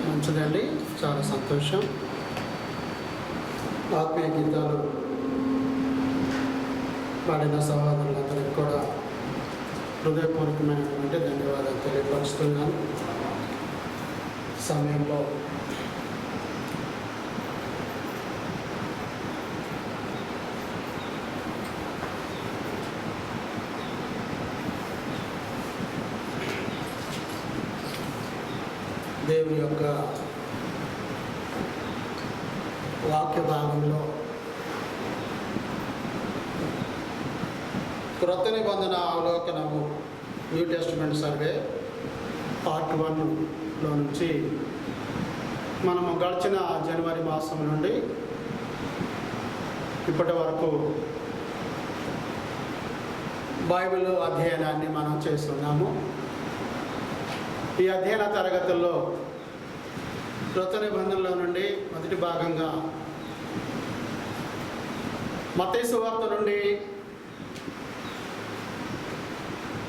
మంచిదండి, చాలా సంతోషం. ఆత్మీయ గీతాలు పాడిన సహోదరులందరికీ కూడా హృదయపూర్వకమైనటువంటి ధన్యవాదాలు తెలియపరుస్తున్నాను. సమయంలో దేవుని యొక్క వాక్య భాగంలో క్రొత్త నిబంధన అవలోకనము న్యూ టెస్టిమెంట్ సర్వే పార్ట్ 1లో నుంచి మనము గడిచిన జనవరి మాసం నుండి ఇప్పటి వరకు బైబిల్ అధ్యయనాన్ని మనం చేస్తున్నాము. ఈ అధ్యయన తరగతుల్లో క్రొత్త నిబంధనలో నుండి మొదటి భాగంగా మత్తయి సువార్త నుండి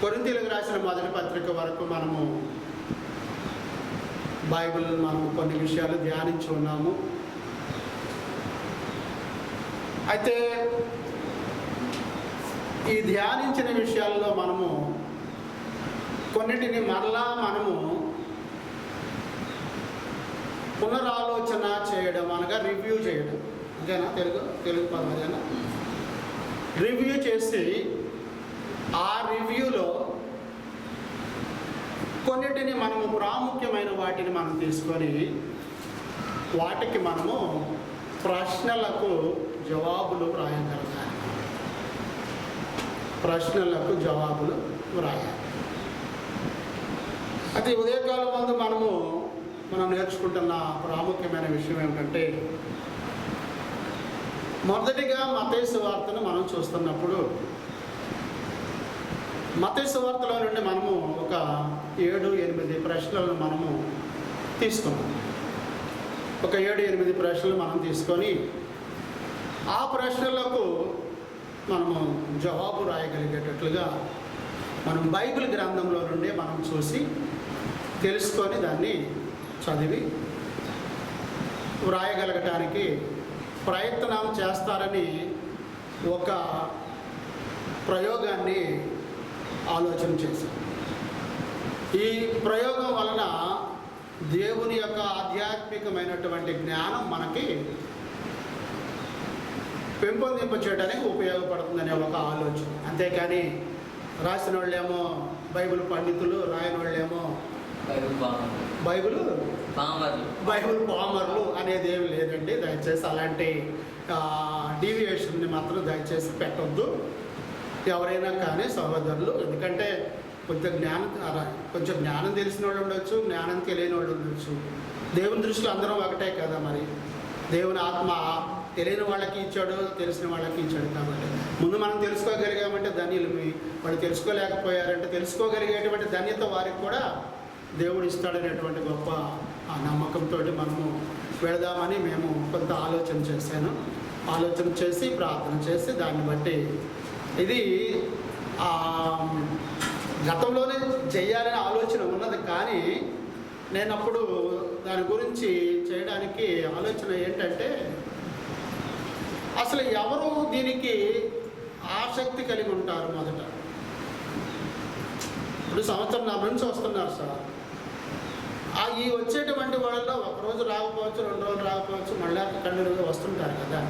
కొరింథీయులకు రాసిన మొదటి పత్రిక వరకు మనము బైబిల్ కొన్ని విషయాలు ధ్యానించి ఉన్నాము. అయితే ఈ ధ్యానించిన విషయాల్లో మనము కొన్నిటిని మరలా మనము పునరాలోచన చేయడం అనగా రివ్యూ చేయడం, అంతేనా? తెలుగు పదం అదేనా? రివ్యూ చేసి ఆ రివ్యూలో కొన్నిటిని మనము ప్రాముఖ్యమైన వాటిని మనం తీసుకొని వాటికి మనము ప్రశ్నలకు జవాబులు వ్రాయగలగాలి. ప్రశ్నలకు జవాబులు వ్రాయాలి. అయితే ఉదయకాలం ముందు మనం నేర్చుకుంటున్న ప్రాముఖ్యమైన విషయం ఏమిటంటే, మొదటిగా మత్తయి సువార్తను మనం చూస్తున్నప్పుడు మత్తయి సువార్తలో నుండి మనము ఒక 7-8 ప్రశ్నలను మనము తీసుకున్నాం. ఒక 7-8 ప్రశ్నలు మనం తీసుకొని ఆ ప్రశ్నలకు మనము జవాబు రాయగలిగేటట్లుగా మనం బైబిల్ గ్రంథంలో నుండి మనం చూసి తెలుసుకొని దాన్ని చదివి వ్రాయగలగటానికి ప్రయత్నం చేస్తారని ఒక ప్రయోగాన్ని ఆలోచన చేశాం. ఈ ప్రయోగం వలన దేవుని యొక్క ఆధ్యాత్మికమైనటువంటి జ్ఞానం మనకి పెంపొందింప చేయడానికి ఉపయోగపడుతుందనే ఒక ఆలోచన. అంతేకాని రాసిన వాళ్ళేమో బైబిల్ పండితులు, రాయని వాళ్ళేమో బైబిల్ పామర్లు అనేది ఏమి లేదండి. దయచేసి అలాంటి డీవియేషన్ని మాత్రం దయచేసి పెట్టొద్దు ఎవరైనా కానీ సహోదరులు. ఎందుకంటే కొంచెం జ్ఞానం తెలిసిన వాళ్ళు ఉండొచ్చు, జ్ఞానం తెలియని వాళ్ళు ఉండొచ్చు. దేవుని దృష్టిలో అందరం ఒకటే కదా. మరి దేవుని ఆత్మ తెలియని వాళ్ళకి ఇచ్చాడు, తెలిసిన వాళ్ళకి ఇచ్చాడు. కాబట్టి ముందు మనం తెలుసుకోగలిగామంటే ధన్యులు. వాళ్ళు తెలుసుకోలేకపోయారంటే తెలుసుకోగలిగేటువంటి ధన్యత వారికి కూడా దేవుడు ఇస్తాడనేటువంటి గొప్ప నమ్మకంతో మనము వెళదామని మేము కొంత ఆలోచన చేసి ప్రార్థన చేసి దాన్ని బట్టి ఇది గతంలోనే చేయాలనే ఆలోచన ఉన్నది. కానీ నేను అప్పుడు దాని గురించి చేయడానికి ఆలోచన ఏంటంటే, అసలు ఎవరు దీనికి ఆసక్తి కలిగి ఉంటారు? మొదట ఇప్పుడు సంవత్సరం నా నుంచి వస్తున్నారు సార్. ఈ వచ్చేటువంటి వాళ్ళలో ఒకరోజు రాకపోవచ్చు, 2 రోజులు రాకపోవచ్చు, మళ్ళీ కంటిన్యూగా వస్తుంటారు కదా.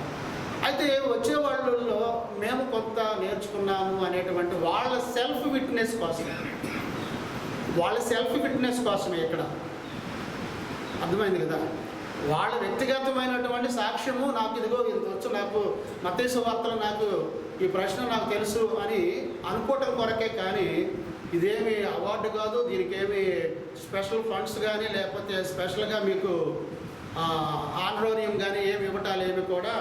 అయితే వచ్చే వాళ్ళలో మేము కొంత నేర్చుకున్నాము అనేటువంటి వాళ్ళ సెల్ఫ్ విట్నెస్ కోసమే ఇక్కడ అర్థమైంది కదా. వాళ్ళ వ్యక్తిగతమైనటువంటి సాక్ష్యము, నాకు ఇదిగో ఇంత వచ్చు, నాకు మత్తయి సువార్తలో నాకు ఈ ప్రశ్న నాకు తెలుసు అని అనుకోవటం కొరకే. కానీ ఇదేమి అవార్డు కాదు, దీనికి ఏమి స్పెషల్ ఫండ్స్ కానీ లేకపోతే స్పెషల్గా మీకు ఆనరోనియం కానీ ఏమి ఇవ్వటాలు ఏమి కూడా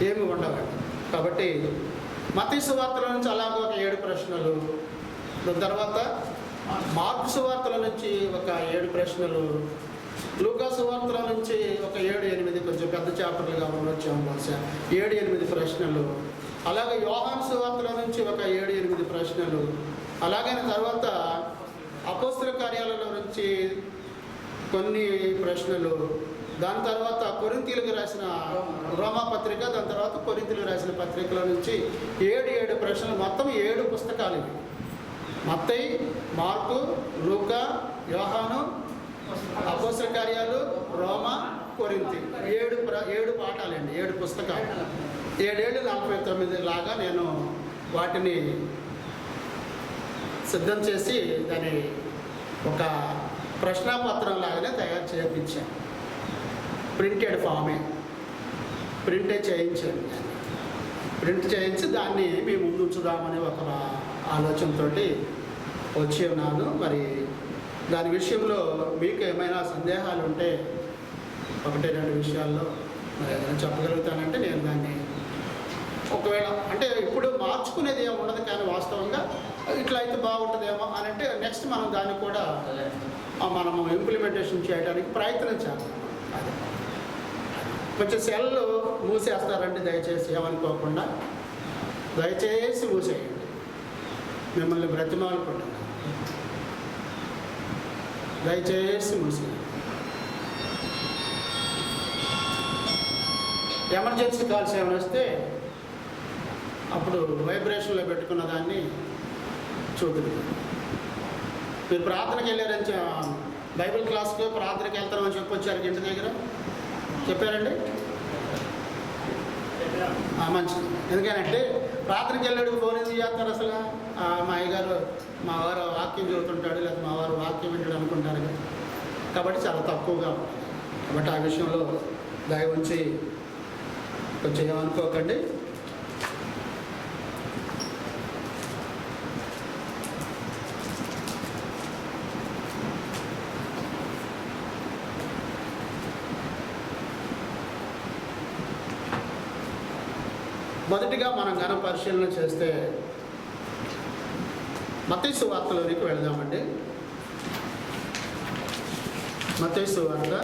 ఏమి ఉండవండి. కాబట్టి మత్తయి సువార్తల నుంచి అలాగ ఒక 7 ప్రశ్నలు, తర్వాత మార్కు సువార్తల నుంచి ఒక 7 ప్రశ్నలు, లూకా సువార్తల నుంచి ఒక 7-8 కొంచెం పెద్ద చాప్టర్లుగా వచ్చాము. బహుశా 7-8 ప్రశ్నలు. అలాగే యోహాను సువార్తల నుంచి ఒక 7-8 ప్రశ్నలు. అలాగే తర్వాత అపోస్తల కార్యాలలో నుంచి కొన్ని ప్రశ్నలు, దాని తర్వాత కొరింథీయులకు రాసిన రోమా పత్రిక, దాని తర్వాత కొరింథీయులకు రాసిన పత్రికల నుంచి 7 ప్రశ్నలు, మొత్తం 7 పుస్తకాలు ఇవి. మత్తయి, మార్కు, లూకా, యోహాను, అపోస్తల కార్యాలు, రోమా, కొరింథీ, 7 పాఠాలండి, 7 పుస్తకాలు. 7 49 లాగా నేను వాటిని సిద్ధం చేసి దాన్ని ఒక ప్రశ్నాపత్రం లాగానే తయారు చేయించాను. ప్రింటెడ్ ఫామే ప్రింటే చేయించాను. ప్రింట్ చేయించి దాన్ని మీ ముందు ఉంచుదామని ఒక ఆలోచనతో వచ్చి ఉన్నాను. మరి దాని విషయంలో మీకు ఏమైనా సందేహాలు ఉంటే 1-2 విషయాల్లో మరి ఏదైనా చెప్పగలుగుతానంటే నేను దాన్ని ఒకవేళ అంటే ఇప్పుడు మార్చుకునేది ఏమి ఉండదు, కానీ వాస్తవంగా ఇట్లా అయితే బాగుంటుందేమో అని అంటే నెక్స్ట్ మనం దాన్ని కూడా మనము ఇంప్లిమెంటేషన్ చేయడానికి ప్రయత్నం చేద్దాం. అది కొంచెం సెల్లు మూసేస్తారండి, దయచేసి ఏమనుకోకుండా దయచేసి మూసేయండి. మిమ్మల్ని బ్రతిమాలుకుంటున్నాను, దయచేసి మూసేయండి. ఎమర్జెన్సీ కాల్స్ ఏమైనా వస్తే అప్పుడు వైబ్రేషన్లో పెట్టుకున్న దాన్ని చూద్దాం. మీరు ప్రార్థనకి వెళ్ళారని బైబిల్ క్లాస్కి ప్రార్థనకి వెళ్తామని చెప్పొచ్చారు ఇంటి దగ్గర, చెప్పారండి? మంచిది. ఎందుకంటే ప్రార్థనకి వెళ్ళాడు ఫోన్ ఎందుకు చేస్తారు అసలు? మా అయ్యగారు మా వారు వాక్యం చదువుతుంటాడు, లేదా మా వారు వాక్యం వింటాడు అనుకుంటారు కదా. కాబట్టి చాలా తక్కువగా ఉంటుంది. కాబట్టి ఆ విషయంలో దయ ఉంచి కొంచెం ఏమనుకోకండి. మొదటిగా మనం గణ పరిశీలన చేస్తే మత్తయి సువార్తలోనికి వెళదామండి. మత్తయి సువార్త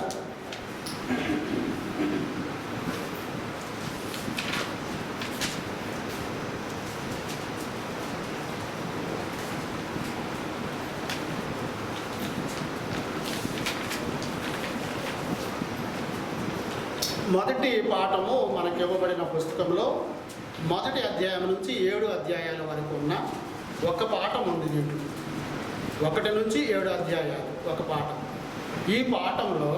మొదటి పాఠము మనకి ఇవ్వబడిన పుస్తకంలో మొదటి అధ్యాయం నుంచి 7 అధ్యాయాల వరకు ఉన్న ఒక పాఠం ఉంది. దీంట్లో 1 నుంచి 7 అధ్యాయాలు ఒక పాఠం. ఈ పాఠంలో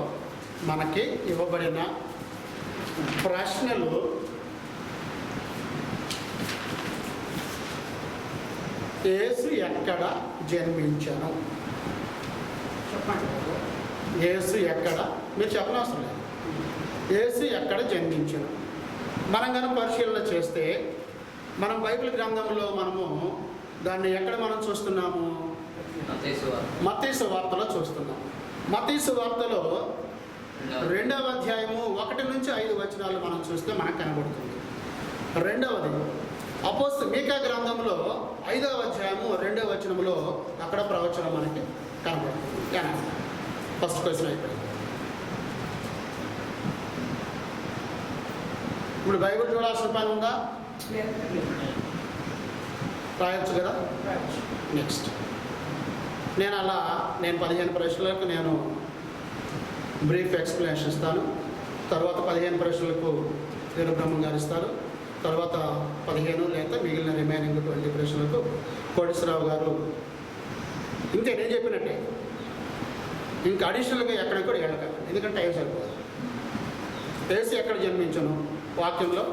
మనకి ఇవ్వబడిన ప్రశ్నలు యేసు ఎక్కడ జన్మించాను? యేసు ఎక్కడ, మీరు చెప్పనవసరం లేదు, యేసు ఎక్కడ జన్మించాను. మనం కనుక పరిశీలన చేస్తే మనం బైబిల్ గ్రంథంలో మనము దాన్ని ఎక్కడ మనం చూస్తున్నాము? మత్తయి సువార్తలో చూస్తున్నాము. మత్తయి సువార్తలో 2వ అధ్యాయము 1 నుంచి 5 వచనాలు మనం చూస్తే మనకు కనబడుతుంది. రెండవది మీకా గ్రంథంలో 5వ అధ్యాయము 2వ వచనంలో అక్కడ ప్రవచనం మనకి కనబడుతుంది. ఫస్ట్ క్వశ్చన్ అయిపోయింది. ఇప్పుడు బైబిల్ చూడాల్సిన పని ఉందా? రాయొచ్చు కదా. నెక్స్ట్ నేను 15 ప్రశ్నలకు నేను బ్రీఫ్ ఎక్స్ప్లెనేషన్ ఇస్తాను. తర్వాత 15 ప్రశ్నలకు వీర బ్రహ్మం గారు ఇస్తారు. తర్వాత 15 లేదా మిగిలిన రిమైనింగ్ 20 ప్రశ్నలకు కోటేశ్వరరావు గారు. ఇంతే, నేను చెప్పినట్టే. ఇంకా అడిషనల్గా ఎక్కడికి కూడా వెళ్ళకండి, ఎందుకంటే టైం సరిపోదు. యేసు ఎక్కడ జన్మించను వాక్యంలో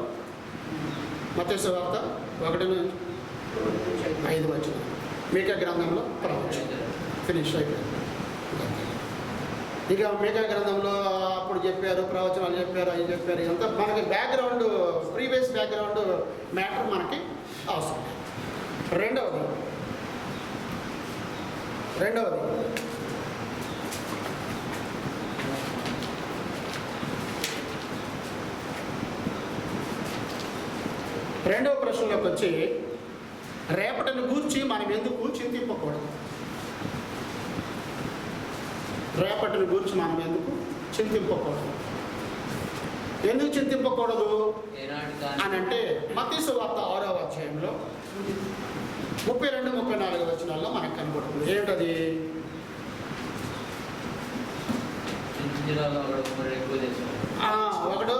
మత్తయి సువార్త 1 నుంచి 5 వచనం, మీకా గ్రంథంలో ప్రవచనం ఫినిష్ అయిపోయింది. ఇక మీకా గ్రంథంలో అప్పుడు చెప్పారు, ప్రవచనాలు చెప్పారు, అవి చెప్పారు, ఇదంతా మనకి బ్యాక్గ్రౌండ్, ప్రీవియస్ బ్యాక్గ్రౌండ్ మ్యాటర్ మనకి అవసరం. రెండవది రెండవ ప్రశ్నలోకి వచ్చి, రేపటిని గూర్చి మనం ఎందుకు చింతింపకూడదు? రేపటిని గూర్చి మనం ఎందుకు చింతింపకూడదు? ఎందుకు చింతింపకూడదు అని అంటే మత్తయి సువార్త 6వ అధ్యాయంలో 32-34 వచనాల్లో మనకు కనబడుతుంది. ఏమిటది? ఒకడు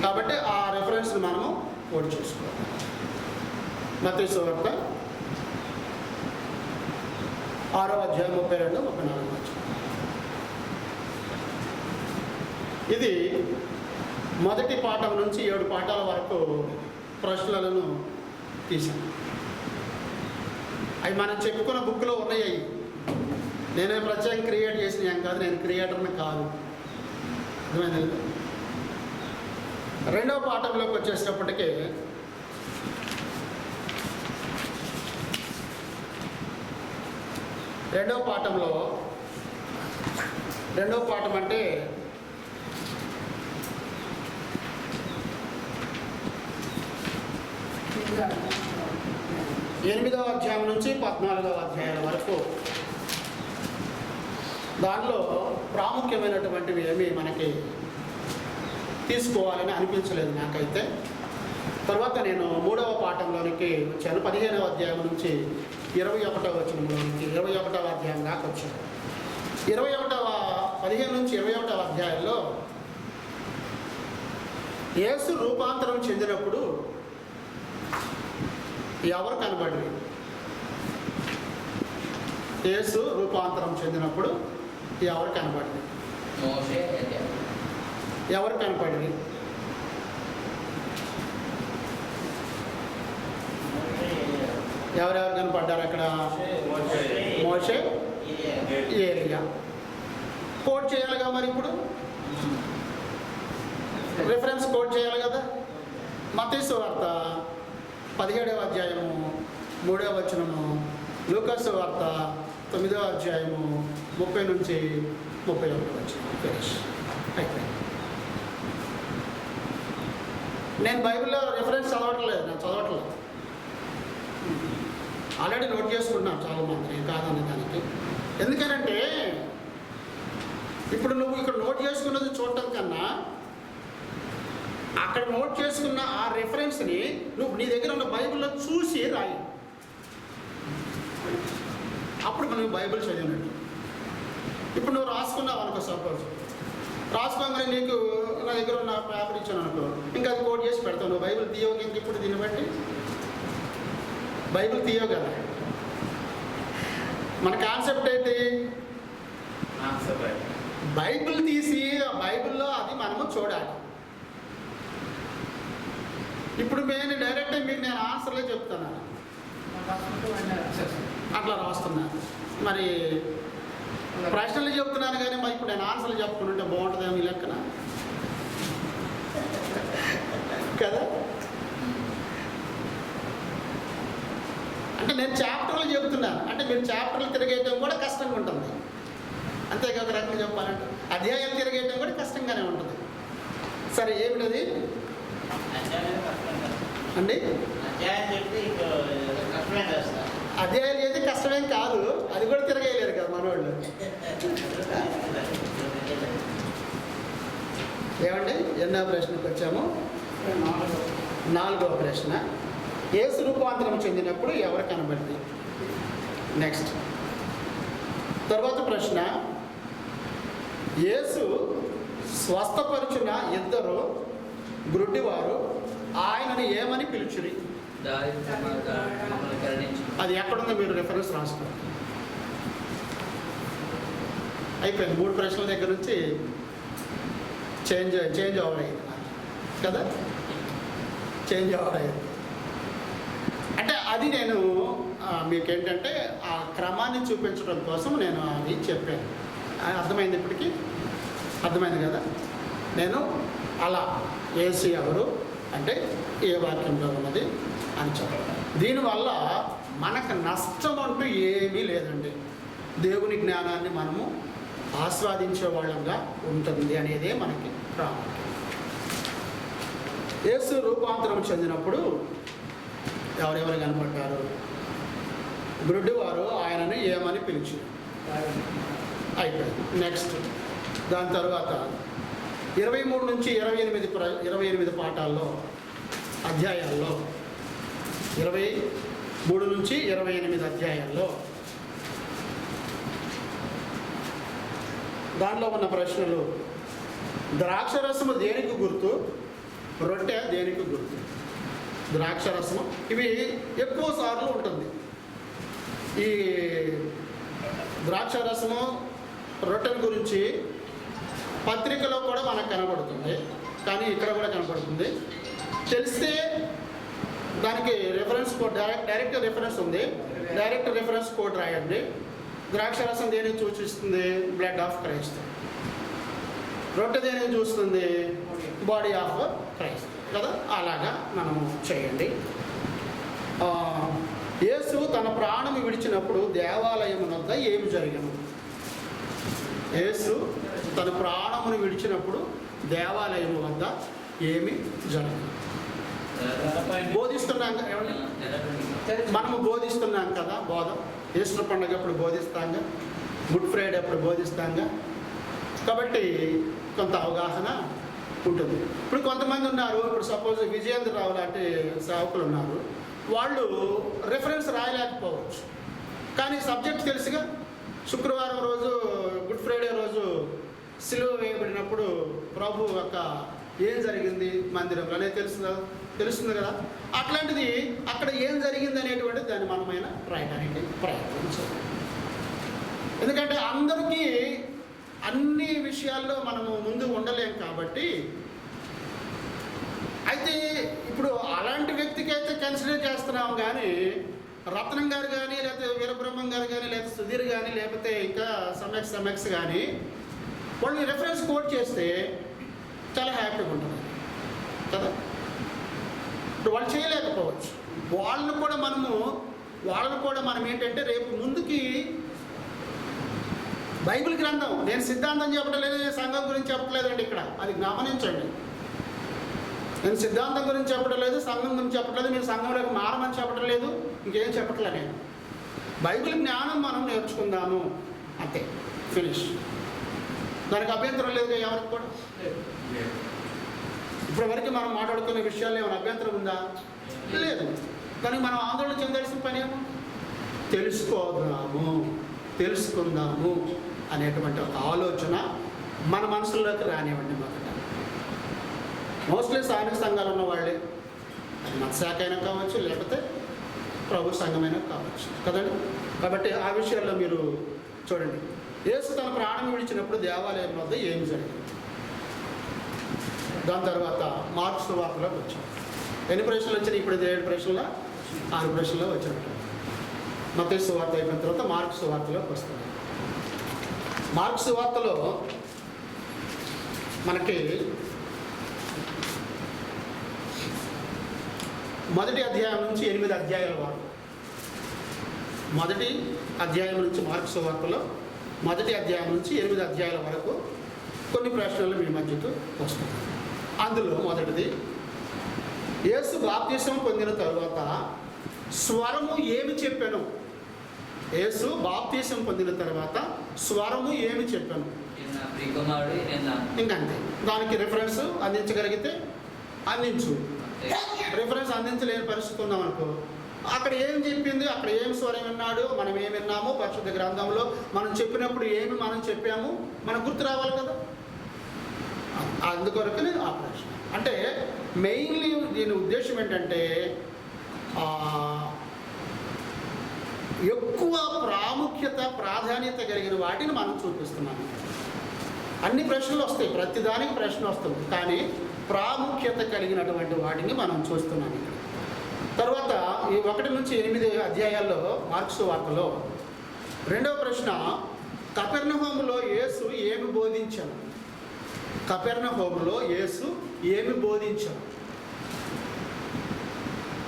కాబట్టి ఆ రెఫరెన్స్ మనము కోడ్ చేసుకోవాలి. మత్తయి సువార్త 6వ అధ్యాయం 32-34 వచ్చి ఇది మొదటి పాఠం నుంచి 7 పాఠాల వరకు ప్రశ్నలను తీశాను. అవి మనం చెప్పుకున్న బుక్లో ఉన్నాయి. నేనే ప్రత్యేకంగా క్రియేట్ చేసిన ఏం కాదు, నేను క్రియేటర్ని కాదు. అర్థమైంది. 2వ పాఠంలోకి వచ్చేటప్పటికీ రెండవ పాఠం అంటే 8వ అధ్యాయం నుంచి 14వ అధ్యాయం వరకు దానిలో ప్రాముఖ్యమైనటువంటివి ఏమీ మనకి తీసుకోవాలని అనిపించలేదు నాకైతే. తర్వాత నేను 3వ పాఠంలోనికి వచ్చాను. 15వ అధ్యాయం నుంచి 21వ వచనంలోనికి 21వ అధ్యాయం దాకా వచ్చాను. 15 నుంచి 21వ అధ్యాయంలో యేసు రూపాంతరం చెందినప్పుడు ఎవరు కనబడి? యేసు రూపాంతరం చెందినప్పుడు ఎవరు కనబడి? ఎవరు కనపడి? ఎవరెవరు కనపడ్డారు అక్కడ? మోషే, ఏలియా. కోట్ చేయాలిగా మరి. ఇప్పుడు రిఫరెన్స్ కోట్ చేయాలి కదా. మత్తయి సువార్త 17వ అధ్యాయము 3వ వచనము, లూకా సువార్త 9వ అధ్యాయము 30 నుంచి 31 వచనం. ఫినిష్ అయిపోయింది. నేను బైబిల్లో రిఫరెన్స్ చదవట్లేదు, నేను చదవట్లేదు. ఆల్రెడీ నోట్ చేసుకుంటున్నాను చాలామంది, నేను కాదనే దానికి. ఎందుకనంటే ఇప్పుడు నువ్వు ఇక్కడ నోట్ చేసుకున్నది చూడటం కన్నా అక్కడ నోట్ చేసుకున్న ఆ రెఫరెన్స్ని నువ్వు నీ దగ్గర ఉన్న బైబిల్లో చూసి రాయి. అప్పుడు మనం బైబిల్ చదివినట్టు. ఇప్పుడు నువ్వు రాసుకున్నావు అనుకో, సపోజ్ రాసుకోగానే నీకు నా దగ్గర ఉన్న పేపర్ ఇచ్చాను అనుకో, ఇంకా అది కోట్ చేసి పెడతావు. నువ్వు బైబిల్ తీయవు ఇంక. ఇప్పుడు దీన్ని బట్టి బైబిల్ తీయవు కదా. మన కాన్సెప్ట్ ఏంటి? బైబిల్ తీసి ఆ బైబిల్లో అది మనము చూడాలి. ఇప్పుడు నేను డైరెక్ట్గా మీకు నేను ఆన్సర్లే చెప్తున్నాను, అట్లా రాస్తున్నాను. మరి ప్రశ్నలు చెప్తున్నాను కానీ మరి ఇప్పుడు నేను ఆన్సర్లు చెప్పుకుంటుంటే బాగుంటుందేమో ఈ లెక్కన కదా. అంటే నేను చాప్టర్లు చెబుతున్నాను అంటే మీరు చాప్టర్లు తిరిగేయడం కూడా కష్టంగా ఉంటుంది. అంతేగా ఒక రకంగా చెప్పాలంటే అధ్యాయాలు తిరిగేయడం కూడా కష్టంగానే ఉంటుంది. సరే, ఏమిటది అండి? అధ్యాయాలు చేస్తే కష్టమేం కాదు, అది కూడా తిరగలేరు కదా మనోళ్ళు. ఏమండి, ఎన్నో ప్రశ్నకు వచ్చాము? 4వ ప్రశ్న, యేసు రూపాంతరం చెందినప్పుడు ఎవరు కనబడింది? నెక్స్ట్ తర్వాత ప్రశ్న, యేసు స్వస్థపరిచిన 2 గుడ్డివారు ఆయనను ఏమని పిలుచురి? అది ఎక్కడుందో మీరు రెఫరెన్స్ రాసుకోండి. అయిపోయింది. 3 ప్రశ్నల దగ్గర నుంచి చేంజ్ ఓవర్ అయింది కదా. చేంజ్ ఓవర్ అయింది అంటే అది నేను మీకేంటంటే ఆ క్రమాన్ని చూపించడం కోసం నేను అది చెప్పాను. అర్థమైంది? ఇప్పటికీ అర్థమైంది కదా. నేను అలా యేసు ఎవరు అంటే ఏ వాక్యంలో ఉన్నది అని చెప్పాలి. దీనివల్ల మనకు నష్టం అంటూ ఏమీ లేదండి. దేవుని జ్ఞానాన్ని మనము ఆస్వాదించే వాళ్ళంగా ఉంటుంది అనేదే మనకి ప్రాముఖ్యం. యేసు రూపాంతరం చెందినప్పుడు ఎవరెవరు కనపడ్డారు? గుడ్డివారు ఆయనను ఏమని పిలిచి అయిపోయింది. నెక్స్ట్ దాని తర్వాత 23 నుంచి 28 పాఠాల్లో అధ్యాయాల్లో 23 నుంచి 28 అధ్యాయాల్లో దానిలో ఉన్న ప్రశ్నలు: ద్రాక్షరసము దేనికి గుర్తు, రొట్టె దేనికి గుర్తు? ద్రాక్షరసము ఇవి ఎక్కువ సార్లు ఉంటుంది. ఈ ద్రాక్షరసము రొట్టెల గురించి పత్రికలో కూడా మనకు కనబడుతుంది, కానీ ఇక్కడ కూడా కనబడుతుంది. తెలిస్తే దానికి రెఫరెన్స్ కోడ్, డైరెక్ట్ రెఫరెన్స్ ఉంది, డైరెక్ట్ రెఫరెన్స్ కోడ్ రాయండి. ద్రాక్షరసం దేనికి సూచిస్తుంది? Blood of Christ. రొట్టె దేనికి చూస్తుంది? బాడీ ఆఫ్ క్రైస్ట్ కదా. అలాగా మనము చేయండి. యేసు తన ప్రాణము విడిచినప్పుడు దేవాలయం వద్ద ఏమి జరిగను? యేసు తన ప్రాణమును విడిచినప్పుడు దేవాలయం వద్ద ఏమి జరిగింది? బోధిస్తున్నాం కదా, మనము బోధిస్తున్నాం కదా. బోధ ఈస్టర్ పండుగ అప్పుడు బోధిస్తాంగా, గుడ్ ఫ్రైడే అప్పుడు బోధిస్తాంగా. కాబట్టి కొంత అవగాహన ఉంటుంది. ఇప్పుడు కొంతమంది ఉన్నారు, ఇప్పుడు సపోజ్ విజయేంద్రరావు లాంటి సేవకులు ఉన్నారు, వాళ్ళు రెఫరెన్స్ రాయలేకపోవచ్చు, కానీ సబ్జెక్ట్ తెలుసుగా. శుక్రవారం రోజు, గుడ్ ఫ్రైడే రోజు సిలువ వేయబడినప్పుడు ప్రభు యొక్క ఏం జరిగింది మందిరంలో అనేది తెలుస్తుంది కదా. అట్లాంటిది అక్కడ ఏం జరిగింది అనేటువంటిది దాన్ని మనమైనా రాయడానికి ప్రయత్నించాలి. ఎందుకంటే అందరికీ అన్ని విషయాల్లో మనము ముందు ఉండలేం కాబట్టి. అయితే ఇప్పుడు అలాంటి వ్యక్తికి అయితే కన్సిడర్ చేస్తున్నాం, కానీ రత్నం గారు కానీ, లేకపోతే వీరబ్రహ్మం గారు కానీ, లేకపోతే సుధీర్ కానీ, లేకపోతే ఇంకా సమ్యక్స్ కానీ వాళ్ళని రెఫరెన్స్ కోట్ చేస్తే చాలా హ్యాపీగా ఉంటుంది కదా. ఇప్పుడు వాళ్ళు చేయలేకపోవచ్చు. వాళ్ళను కూడా మనం ఏంటంటే రేపు ముందుకి బైబిల్ గ్రంథం, నేను సిద్ధాంతం చెప్పట్లేదు, నేను సంఘం గురించి చెప్పట్లేదండి ఇక్కడ, అది గమనించండి. నేను సిద్ధాంతం గురించి చెప్పడం లేదు, సంఘం గురించి చెప్పట్లేదు, మీరు సంఘంలోకి మారమని చెప్పడం లేదు, ఇంకేం చెప్పట్లే. నేను బైబిల్ జ్ఞానం మనం నేర్చుకుందాము అంతే, ఫినిష్. దానికి అభ్యంతరం లేదు ఎవరికి కూడా. ఇప్పటివరకు మనం మాట్లాడుకునే విషయాల్లో ఏమైనా అభ్యంతరం ఉందా? లేదు. కానీ మనం ఆందోళన చెందాల్సిన పని ఏమో తెలుసుకుందాము అనేటువంటి ఒక ఆలోచన మన మనసులోకి రానివ్వండి. మొదట మోస్ట్లీ స్థానిక సంఘాలు ఉన్న వాళ్ళే, అది మత శాఖ అయినా కావచ్చు, లేకపోతే ప్రభు సంఘమైనా కావచ్చు కదండి. కాబట్టి ఆ విషయాల్లో మీరు చూడండి. యేసు తన ప్రాణం విడిచినప్పుడు దేవాలయం వద్ద ఏం జరిగింది? దాని తర్వాత మార్కు సువార్తలోకి వచ్చాం. ఎన్ని ప్రశ్నలు వచ్చినాయి? ఇప్పుడు 7 ప్రశ్నల 6 ప్రశ్నలు వచ్చినట్టు. మత్తయి సువార్త అయిపోయిన తర్వాత మార్కు సువార్తలోకి వస్తుంది. మార్కు సువార్తలో మనకి మొదటి అధ్యాయం నుంచి 8 అధ్యాయాల వరకు, మొదటి అధ్యాయం నుంచి మార్కు సువార్తలో మొదటి అధ్యాయం నుంచి 8 అధ్యాయాల వరకు కొన్ని ప్రశ్నలు మీ మధ్యకు వస్తాయి. అందులో మొదటిది, యేసు బాప్తిసం పొందిన తరువాత స్వరము ఏమి చెప్పాను? యేసు బాప్తిసం పొందిన తర్వాత స్వరము ఏమి చెప్పాను? ఇంకంతే. దానికి రిఫరెన్స్ అందించగలిగితే అందించు. రిఫరెన్స్ అందించలేని పరిస్థితి ఉన్నాం అనుకో, అక్కడ ఏం చెప్పింది, అక్కడ ఏం స్వరం విన్నాడు, మనం ఏమి విన్నాము, పరిశుద్ధ గ్రంథంలో మనం చెప్పినప్పుడు ఏమి మనం చెప్పాము మనకు గుర్తు రావాలి కదా. అందుకొరకు ఆ ప్రశ్న అంటే మెయిన్లీ దీని ఉద్దేశం ఏంటంటే ఎక్కువ ప్రాధాన్యత కలిగిన వాటిని మనం చూపిస్తున్నాము. అన్ని ప్రశ్నలు వస్తాయి, ప్రతిదానికి ప్రశ్న వస్తుంది, కానీ ప్రాముఖ్యత కలిగినటువంటి వాటిని మనం చూస్తున్నాం ఇక్కడ. తర్వాత ఈ 1 నుంచి 8 అధ్యాయాల్లో మార్కు సువార్తలో రెండవ ప్రశ్న, కపెర్నహూములో యేసు ఏమి బోధించాను? కపెర్నహూములో యేసు ఏమి బోధించాను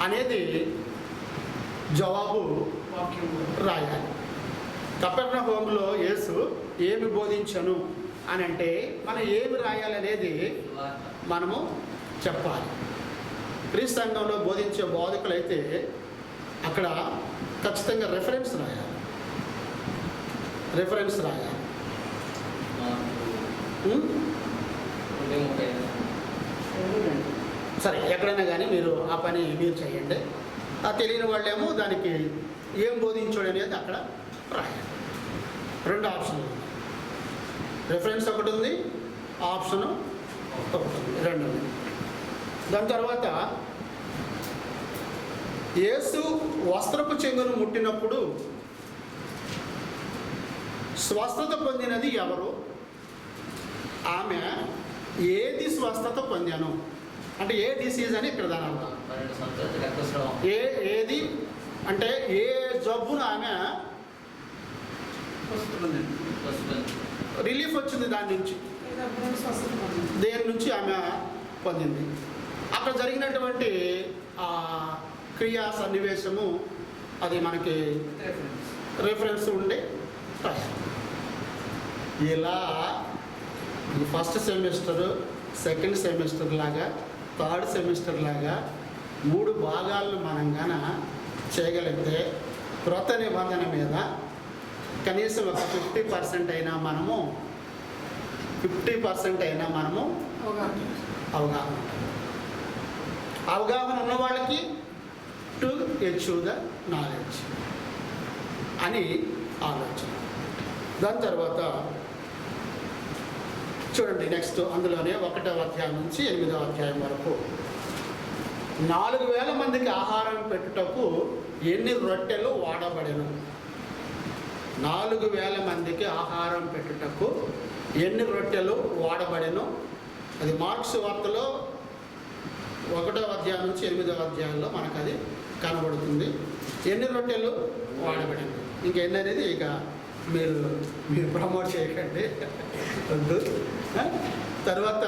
అనేది జవాబు రాయాలి. కపెర్నహూములో యేసు ఏమి బోధించను అని అంటే మనం ఏమి రాయాలి అనేది మనము చెప్పాలి. క్రీస్తు సంఘంలో బోధించే బోధకులైతే అక్కడ ఖచ్చితంగా రెఫరెన్స్ రాయాలి. సరే, ఎక్కడైనా కానీ మీరు ఆ పని మీరు చేయండి. ఆ తెలియని వాళ్ళేమో దానికి ఏం బోధించాడు అనేది అక్కడ రాయాలి. 2 ఆప్షన్లు. రిఫరెన్స్ ఒకటి ఉంది, ఆప్షన్ ఒకటి ఉంది, రెండు ఉంది. దాని తర్వాత యేసు వస్త్రపు చెంగును ముట్టినప్పుడు స్వస్థత పొందినది ఎవరు? ఆమె ఏది స్వస్థత పొందాను అంటే ఏ డిసీజ్ అని ఇక్కడ దాని అర్థం. ఏది అంటే ఏ జబ్బును ఆమె రిలీఫ్ వచ్చింది, దాని నుంచి దేని నుంచి ఆమె పొందింది. అక్కడ జరిగినటువంటి క్రియా సన్నివేశము అది మనకి రిఫరెన్స్ ఉండే. ఇలా ఈ ఫస్ట్ సెమిస్టర్, సెకండ్ సెమిస్టర్ లాగా, థర్డ్ సెమిస్టర్ లాగా 3 భాగాలను మనం గాన చేయగలిగితే క్రొత్త నిబంధన మీద కనీసం ఒక 50% అయినా మనము 50% అయినా మనము అవగాహన ఉన్న వాళ్ళకి టు అచీవ్ ద నాలెడ్జ్ అని ఆలోచన. దాని తర్వాత చూడండి నెక్స్ట్ అందులోనే 1వ అధ్యాయం నుంచి 8వ అధ్యాయం వరకు 4,000 మందికి ఆహారం పెట్టుటకు ఎన్ని రొట్టెలు వాడబడెను? 4,000 మందికి ఆహారం పెట్టుటకు ఎన్ని రొట్టెలు వాడబడెను? అది మార్క్స్ వార్తలో 1వ అధ్యాయం నుంచి 8వ అధ్యాయంలో మనకు అది కనబడుతుంది. ఎన్ని రొట్టెలు వాడబడెను, ఇంకెన్ని అనేది ఇక మీరు ప్రమోట్ చేయకండి వద్దు. తర్వాత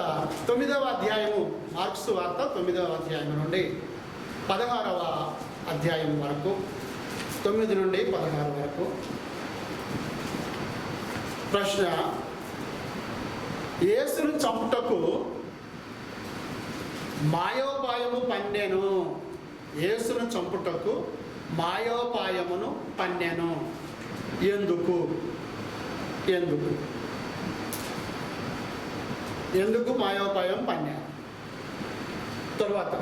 9వ అధ్యాయము, మార్క్స్ వార్త 9వ అధ్యాయం నుండి 16వ అధ్యాయం వరకు, 9 నుండి 16 వరకు. ప్రశ్న: యేసును చంపుటకు మాయోపాయము పన్నెను. యేసును చంపుటకు మాయోపాయమును పన్నెను. ఎందుకు? ఎందుకు మాయోపాయం పన్నాను? తరువాత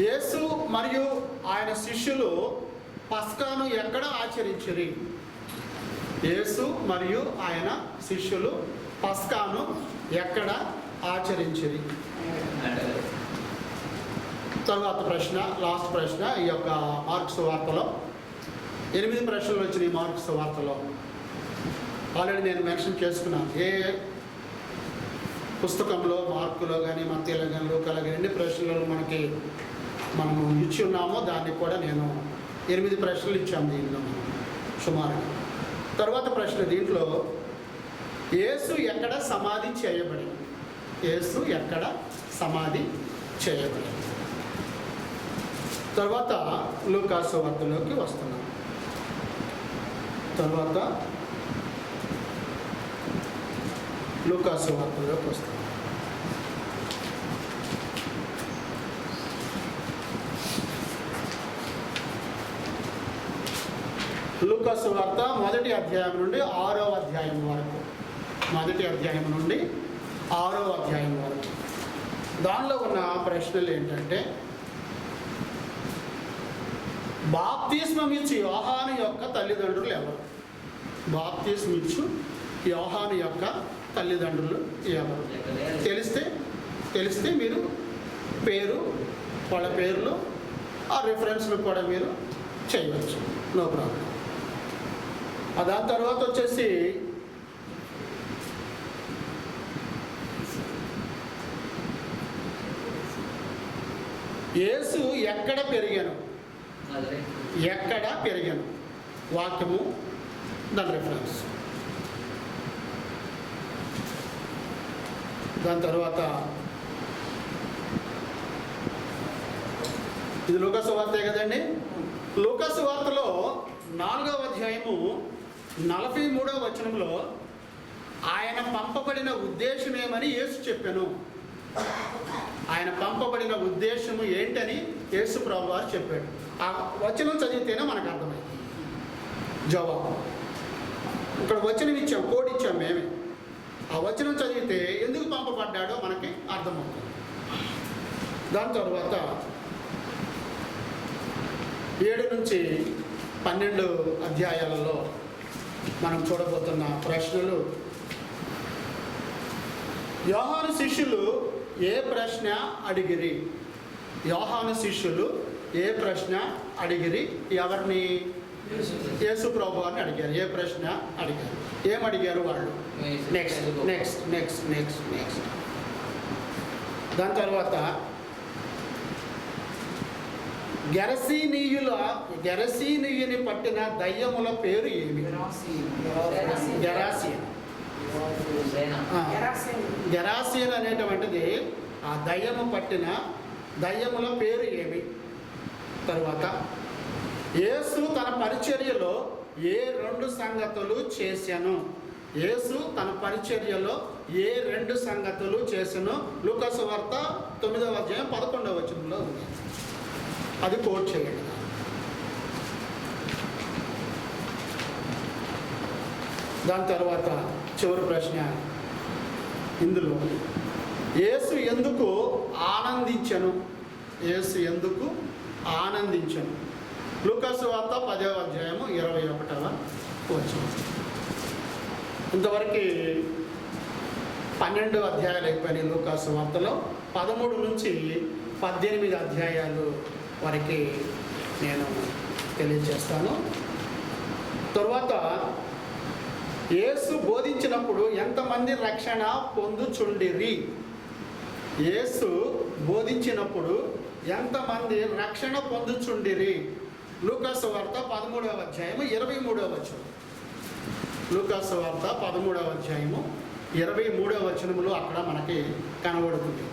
యేసు మరియు ఆయన శిష్యులు పస్కాను ఎక్కడ ఆచరించిరి? యేసు మరియు ఆయన శిష్యులు పస్కాను ఎక్కడ ఆచరించిరి? తరువాత ప్రశ్న, లాస్ట్ ప్రశ్న ఈ యొక్క మార్క్స్ వార్తలో 8 ప్రశ్నలు వచ్చినాయి. మార్క్స్ వార్తలో ఆల్రెడీ నేను మెన్షన్ చేసుకున్నాను. ఏ పుస్తకంలో మార్కులో కానీ, మత్తయిలో కానీ, లూకాలో కానీ ఎన్ని ప్రశ్నలు మనము ఇచ్చి ఉన్నామో దానికి కూడా నేను 8 ప్రశ్నలు ఇచ్చాము దీంట్లో మనం సుమారుగా. తర్వాత ప్రశ్న దీంట్లో యేసు ఎక్కడ సమాధి చేయబడింది? యేసు ఎక్కడ సమాధి చేయబడింది? తర్వాత లూకాసు వార్తలోకి వస్తున్నాం. తర్వాత లూకాసు వార్తలోకి వస్తాం. లూకాసు వార్త 1వ అధ్యాయం నుండి 6వ అధ్యాయం వరకు, 1వ అధ్యాయం నుండి 6వ అధ్యాయం వరకు. దానిలో ఉన్న ప్రశ్నలు ఏంటంటే, బాప్తిస్మం ఇచ్చి యోహాను యొక్క తల్లిదండ్రులు ఎవరు? బాప్తిస్మం ఇచ్చు యోహాను యొక్క తల్లిదండ్రులు ఎవరు? తెలిస్తే మీరు వాళ్ళ పేర్లు ఆ రిఫరెన్స్లు కూడా మీరు చేయవచ్చు, నో ప్రాబ్లం. దాని తర్వాత వచ్చేసి యేసు ఎక్కడ పెరిగాను? ఎక్కడ పెరిగాను? వాక్యము దాని రిఫరెన్స్. దాని తర్వాత ఇది లూకాసు వార్తే కదండి. లూకాసు వార్తలో 4వ అధ్యాయము 43వ వచనంలో ఆయన పంపబడిన ఉద్దేశం ఏమని యేసు చెప్పాను. ఆయన పంపబడిన ఉద్దేశము ఏంటని యేసు ప్రభువు వారు చెప్పాడు. ఆ వచనం చదివితేనే మనకు అర్థమైంది జవాబు. ఇక్కడ వచనం ఇచ్చాం, కోడ్ ఇచ్చాం మేమే. ఆ వచనం చదివితే ఎందుకు పంపబడ్డాడో మనకి అర్థమవుతుంది. దాని తర్వాత 7 నుంచి 12 అధ్యాయాలలో మనం చూడబోతున్న ప్రశ్నలు యోహాను శిష్యులు ఏ ప్రశ్న అడిగిరి? యోహాను శిష్యులు ఏ ప్రశ్న అడిగిరి? ఎవరిని? యేసు ప్రభు వారిని అడిగారు. ఏ ప్రశ్న అడిగారు? ఏమడిగారు వాళ్ళు? Next next next next next దాని తర్వాత గెరసీనీయుని పట్టిన దయ్యముల పేరు ఏమి? గెరాసీన్ అనేటువంటిది ఆ దయ్యము పట్టిన దయ్యముల పేరు ఏమి? తరువాత యేసు తన పరిచర్యలో ఏ 2 సంగతులు చేశాను? యేసు తన పరిచర్యలో ఏ 2 సంగతులు చేశాను? లూకా సువార్త 9వ అధ్యాయం 11వ వచనంలో ఉంది. అది కోట్ చేయండి. దాని తర్వాత చివరి ప్రశ్న ఇందులో, యేసు ఎందుకు ఆనందించను? యేసు ఎందుకు ఆనందించను? లూకా సువార్త 10వ అధ్యాయము 21వ వచనం. ఇంతవరకు 12 అధ్యాయాలు అయిపోయినాయి లూకా సువార్తలో. 13 నుంచి 18 అధ్యాయాలు వరకు నేను తెలియజేస్తాను. తరువాత యేసు బోధించినప్పుడు ఎంతమంది రక్షణ పొందుచుండిరి? యేసు బోధించినప్పుడు ఎంతమంది రక్షణ పొందుచుండిరి? లూకా సువార్త 13వ అధ్యాయము 23వ వచనం. లూకా సువార్త 13వ అధ్యాయము 23వ వచనములో అక్కడ మనకి కనబడుతుంది.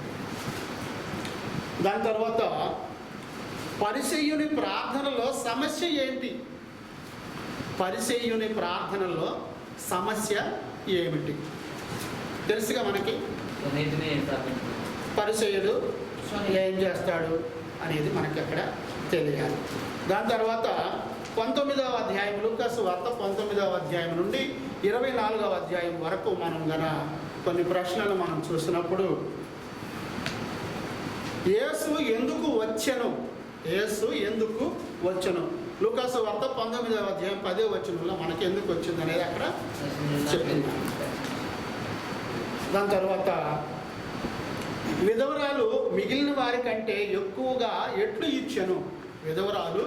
దాని తర్వాత పరిసయ్యుని ప్రార్థనలో సమస్య ఏంటి? పరిసయ్యుని ప్రార్థనలో సమస్య ఏమిటి? తెలుసుగా మనకి. పరిసయ్యుడు ఏం చేస్తాడు అనేది మనకి అక్కడ తెలియాలి. దాని తర్వాత 19వ అధ్యాయం, లూకా సువార్త 19వ అధ్యాయం నుండి 24వ అధ్యాయం వరకు మనం కొన్ని ప్రశ్నలు మనం చూసినప్పుడు, యేసు ఎందుకు వచ్చెను? యేసు ఎందుకు వచ్చెను? లూకా సువార్త 19వ అధ్యాయం 10వ వచనంలో మనకి ఎందుకు వచ్చింది అనేది అక్కడ చెప్పింది. దాని తర్వాత విధవరాలు మిగిలిన వారి కంటే ఎక్కువగా ఎట్లు ఇచ్చెను? విధవరాలు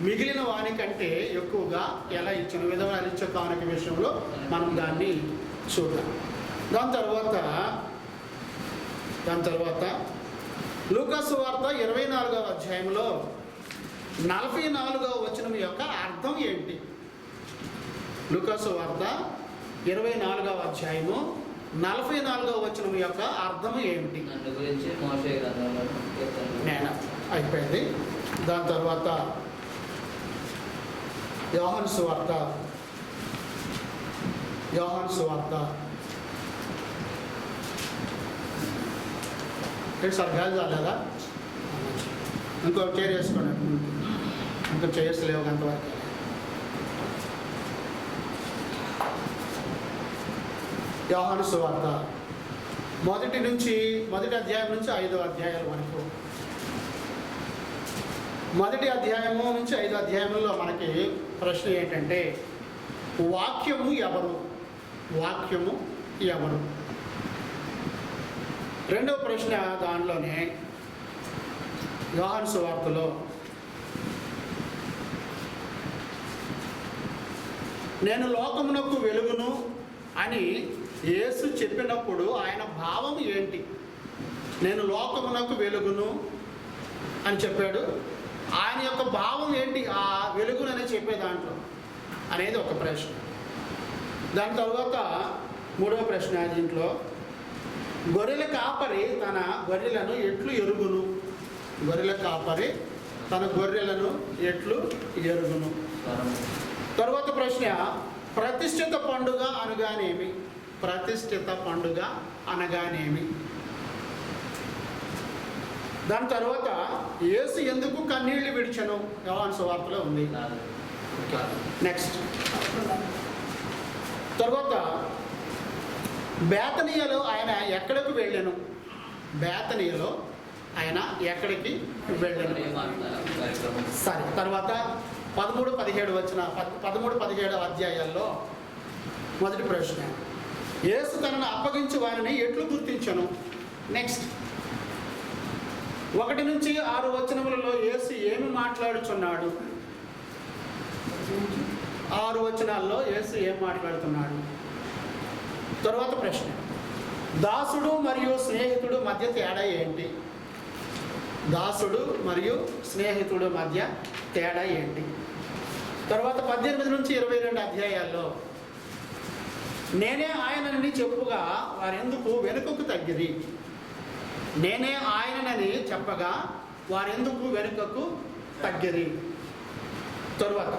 మిగిలిన వారి కంటే ఎక్కువగా ఎలా ఇచ్చెను? విధవరాలు ఇచ్చే కానుక విషయంలో మనం దాన్ని చూద్దాం. దాని తర్వాత లూకా సువార్త 24వ అధ్యాయంలో 44వ వచనం యొక్క అర్థం ఏంటి? లూకా సువార్త 24వ అధ్యాయము 44వ వచనం యొక్క అర్థం ఏమిటి? అయిపోయింది. దాని తర్వాత యోహాను సువార్త సార్ గాలి చాలేదా? ఇంకో చైర్ వేసుకోండి. ఇంకా చైర్స్ లేవు అంతవరకు. యోహాను సువార్త మొదటి అధ్యాయం నుంచి 5వ అధ్యాయాల వరకు. మొదటి అధ్యాయము నుంచి 5వ అధ్యాయంలో మనకి ప్రశ్న ఏంటంటే, వాక్యము ఎవరు? వాక్యము ఎవరు? రెండవ ప్రశ్న దానిలోనే యోహాను సువార్తలో, నేను లోకమునకు వెలుగును అని యేసు చెప్పినప్పుడు ఆయన భావం ఏంటి? నేను లోకమునకు వెలుగును అని చెప్పాడు. ఆయన యొక్క భావం ఏంటి ఆ వెలుగునని చెప్పే దాంట్లో అనేది ఒక ప్రశ్న. దాని తర్వాత 3వ ప్రశ్న దీంట్లో, గొర్రెల కాపరి తన గొర్రెలను ఎట్లు ఎరుగును? గొర్రెల కాపరి తన గొర్రెలను ఎట్లు ఎరుగును? తర్వాత ప్రశ్న, ప్రతిష్ఠిత పండుగ అనగానేమి? ప్రతిష్ఠిత పండుగ అనగానేమి? దాని తర్వాత యేసు ఎందుకు కన్నీళ్లు విడిచెను? యోహాను సువార్తలో ఉంది. నెక్స్ట్ తర్వాత బేతనీయలో ఆయన ఎక్కడికి వెళ్ళాను? బేతనీయలో ఆయన ఎక్కడికి వెళ్ళాను? సరే. తర్వాత 13-17 వచ్చిన 13-17 అధ్యాయాల్లో మొదటి ప్రశ్న, యేసు తనను అప్పగించు వారిని ఎట్లు గుర్తించను. నెక్స్ట్ 1 నుంచి 6 వచనములలో యేసు ఏమి మాట్లాడుచున్నాడు? 6 వచనాల్లో యేసు ఏం మాట్లాడుతున్నాడు? తర్వాత ప్రశ్న, దాసుడు మరియు స్నేహితుడు మధ్య తేడా ఏంటి? దాసుడు మరియు స్నేహితుడు మధ్య తేడా ఏంటి? తర్వాత 18 నుంచి 22 అధ్యాయాల్లో నేనే ఆయనని చెప్పుగా వారెందుకు వెనుకకు తగ్గిరి? నేనే ఆయనని చెప్పగా వారెందుకు వెనుకకు తగ్గిరి? తరువాత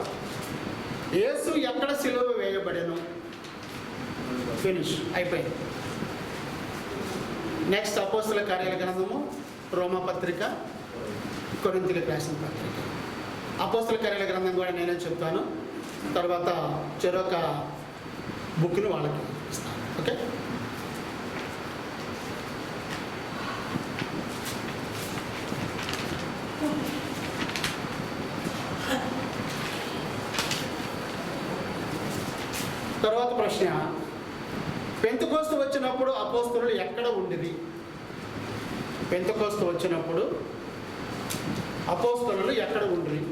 యేసు ఎక్కడ సిలువ వేయబడెను? ఫినిష్, అయిపోయింది. నెక్స్ట్ అపోస్తల కార్యాల గ్రంథము, రోమపత్రిక, కొరింథీయులకు రాసిన పత్రిక. అపోస్తల కార్యాల గ్రంథం కూడా నేనే చెప్తాను, తర్వాత చెరొక బుక్ని వాళ్ళకి ఇస్తాను. ఓకే, తర్వాత ప్రశ్న, పెంతెకోస్తు వచ్చినప్పుడు అపోస్తలులు ఎక్కడ ఉండిరి? పెంతెకోస్తు వచ్చినప్పుడు అపోస్తలులు ఎక్కడ ఉండిరి?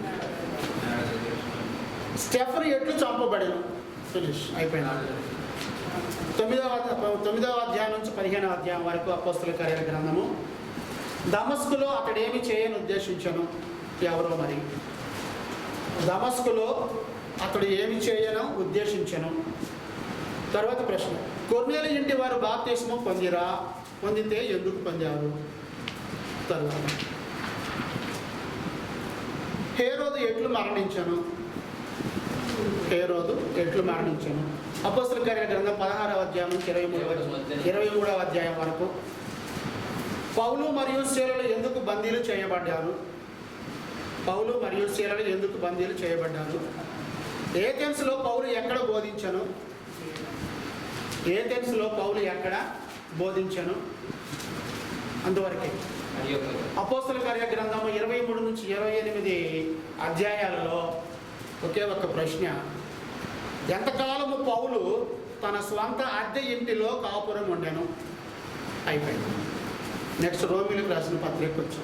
స్టెఫను ఎట్లు చంపబడెను? ఫినిష్, అయిపోయినాడు. 9వ అధ్యాయం నుంచి 15వ అధ్యాయం వరకు అపోస్తల కార్యాల గ్రంథము. దమస్కులో అతడేమి చేయని ఉద్దేశించను? ఎవరో మరి దమస్కులో అతడు ఏమి చేయను ఉద్దేశించను. తర్వాత ప్రశ్న, కొర్నేలు ఇంటి వారు బాప్తిస్మం పొందిరా? పొందితే ఎందుకు పొందారు? తర్వాత హేరోదు ఎట్లు మరణించను? హేరోదు ఎట్లు మరణించను? అపోస్తల కార్యాల గ్రంథం 16వ అధ్యాయం నుంచి 23వ అధ్యాయం వరకు. పౌలు మరియు శీలలు ఎందుకు బందీలు చేయబడ్డారు? పౌలు మరియు శీలలు ఎందుకు బందీలు చేయబడ్డారు? ఏథెన్స్లో పౌలు ఎక్కడ బోధించను? ఏథెన్స్లో పౌలు ఎక్కడ బోధించను? అందువరకే. అపోస్తల కార్య గ్రంథము 23 నుంచి 28 అధ్యాయాలలో ఒకే ఒక ప్రశ్న, ఎంతకాలము పౌలు తన స్వంత అద్దె ఇంటిలో కాపురం ఉండెను? అయిపోయింది. నెక్స్ట్ రోమీలకు రాసిన పత్రిక వచ్చి,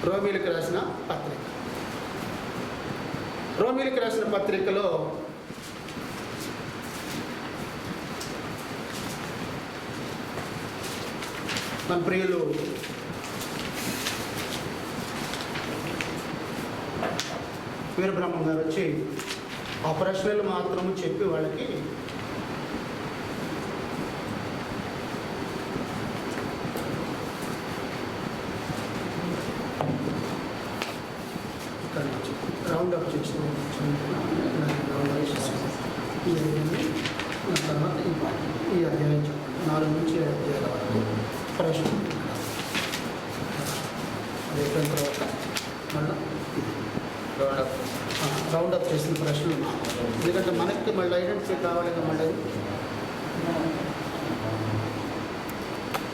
రోమీలకు రాసిన పత్రిక. రోమీలకు రాసిన పత్రికలో మన ప్రియులు వీరబ్రహ్మం గారు వచ్చి ఆ ప్రశ్నలు మాత్రము చెప్పి వాళ్ళకి రౌండ్ అప్ చేసి తర్వాత ఈ అధ్యాయం చెప్పండి, 4 నుంచి 7 అధ్యాయాల వరకు ప్రశ్న. అది అయిపోయిన తర్వాత మళ్ళీ రౌండ్ అప్ చేసిన ప్రశ్నలు, ఎందుకంటే మనకి మళ్ళీ ఐడెంటిఫై కావాలి కదా మళ్ళీ.